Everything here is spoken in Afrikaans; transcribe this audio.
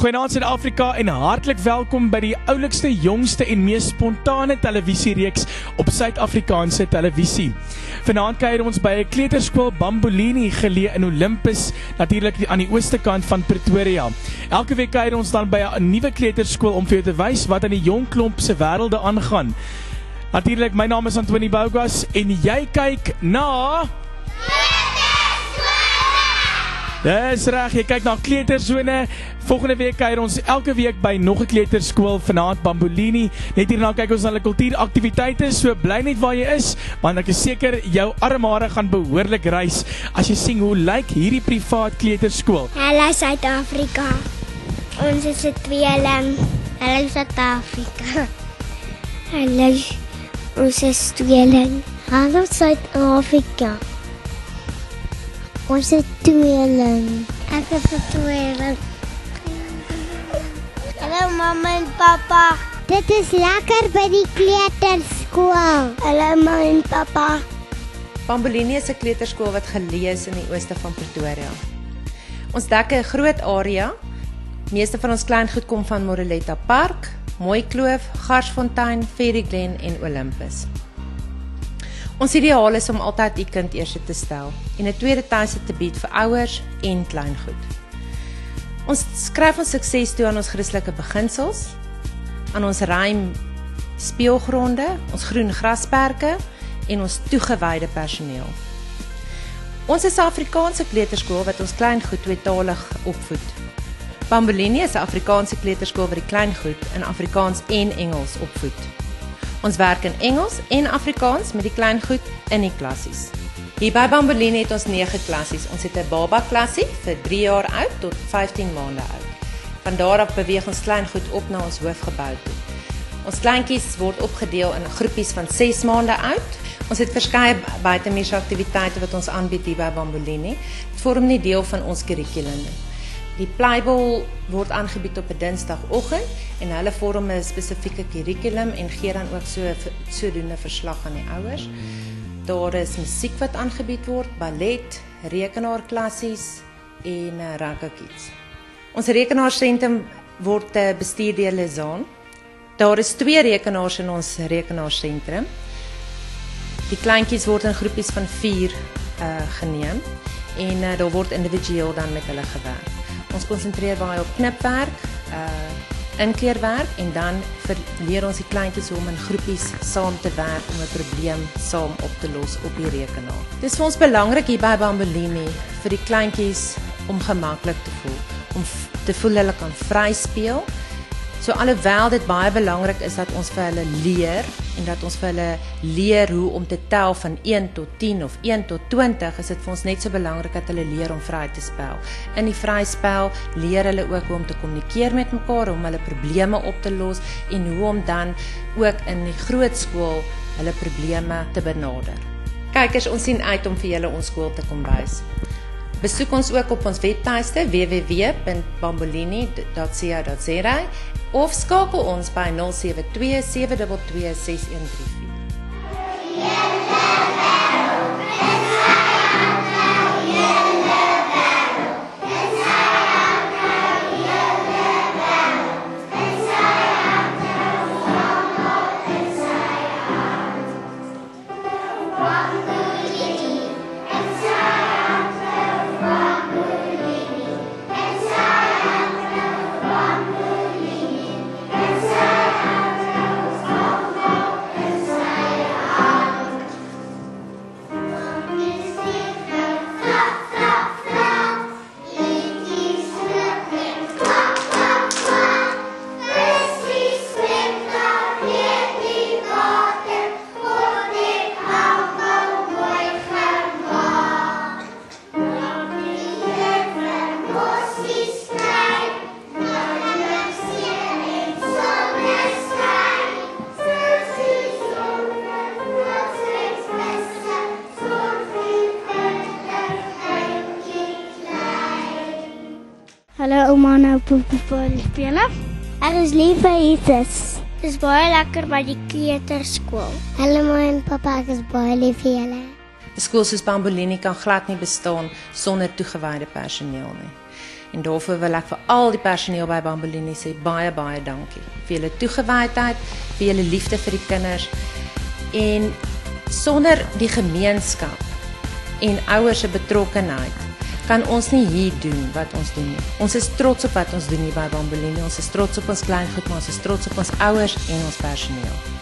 Goeienaand Suid-Afrika en hartlik welkom by die oulikste, jongste en mees spontane televisiereeks op Suid-Afrikaanse televisie. Vanaand kuier ons by 'n kleuterskool Bambolini geleë in Olympus, natuurlik aan die ooste kant van Pretoria. Elke week kuier ons dan by 'n nuwe kleuterskool om vir jou te wys wat aan die jong klomp se wêrelde aangaan. Natuurlik, my naam is Antoni Bougas en jy kyk na Dis reg, jy kyk na kleutersone. Volgende week kuier ons elke week by nog 'n kleuterskool, vanaand Bambolini. Net hierna kyk ons na hulle kultuuraktiwiteite, so bly net waar jy is, want ek is seker jou armhare gaan behoorlik reis as jy sien hoe lyk hierdie privaat kleuterskool. Hallo Suid-Afrika. Ons is 'n tweeling. Hallo Suid-Afrika. Hallo. Ons is tweeling. Hallo Suid-Afrika. Ons is tweeling. Ek is 'n tweeling. Hallo mamma en papa. Dit is lekker by die kleuterskool. Hallo mamma en papa. Bambolini is 'n kleuterskool wat geleë is in die ooste van Pretoria. Ons dek 'n groot area. Meeste van ons kleingoed kom van Moreletta Park, Mooikloof, Garsfontein, Fairy Glen en Olympus. Ons ideaal is om altyd die kind eerste te stel en 'n tweede tuiste te bied vir ouers en kleingoed. Ons skryf ons sukses toe aan ons Christelike beginsels, aan ons ruim speelgronde, ons groen grasperke en ons toegewyde personeel. Ons is 'n Afrikaanse kleuterskool wat ons kleingoed tweetalig opvoed. Bambolini is 'n Afrikaanse kleuterskool wat die kleingoed in Afrikaans en Engels opvoed. Ons werk in Engels en Afrikaans met die kleingoed in die klassies. Hier by Bambolini het ons 9 klassies. Ons het 'n baba klassie vir 3 jaar oud tot 15 maande oud. Van daar af beweeg ons kleingoed op na ons hoofgebou toe. Ons kleintjies word opgedeel in groepies van 6 maande oud. Ons het verskeie buitemuurse aktiwiteite wat ons aanbied hier by Bambolini. Dit vorm nie deel van ons kurrikulum nie. Die playball word aangebied op 'n Dinsdagoggend en hulle vorm 'n spesifieke kurrikulum en gee dan ook sodoende verslag aan die ouers. Daar is musiek wat aangebied word, ballet, rekenaarklassies en rugbykids. Ons rekenaarsentrum word bestuur deur Lizaan. Daar is 2 rekenaars in ons rekenaarsentrum. Die kleintjies word in groepies van 4 geneem en daar word individueel dan met hulle gewerk. Ons konsentreer baie op knipwerk, inkleurwerk en dan leer ons die kleintjies hoe om in groepies saam te werk om 'n probleem saam op te los op die rekenaar. Dit is vir ons belangrik hier by Bambolini vir die kleintjies om gemaklik te voel, om te voel hulle kan vry speel. So alhoewel dit baie belangrik is dat ons vir hulle leer en dat ons vir hulle leer hoe om te tel van 1 tot 10 of 1 tot 20, is dit vir ons net so belangrik dat hulle leer om vry te spel. In die vryspel leer hulle ook hoe om te kommunikeer met mekaar, om hulle probleme op te los en hoe om dan ook in die groot skool hulle probleme te benader. Kykers, ons sien uit om vir julle ons skool te kom wys. Besoek ons ook op ons webtuiste www.bambolini.co.za of skakel ons by 072 722 6134. Hallo ouma en oupa spelen. Ek is lief vir Jesus. Dit is baie lekker by die kleuterskool. Hallo ma en papa, ek is baie lief vir julle. 'n Skool soos Bambolini kan glad nie bestaan sonder toegewyde personeel nie. En daarvoor wil ek vir al die personeel by Bambolini sê baie dankie vir julle toegewydheid, vir julle liefde vir die kinders. En sonder die gemeenskap en ouers se betrokkenheid kan ons nie hier doen wat ons doen nie. Ons is trots op wat ons doen hier by Bambolini. Ons is trots op ons kleingoed, maar ons is trots op ons ouers en ons personeel.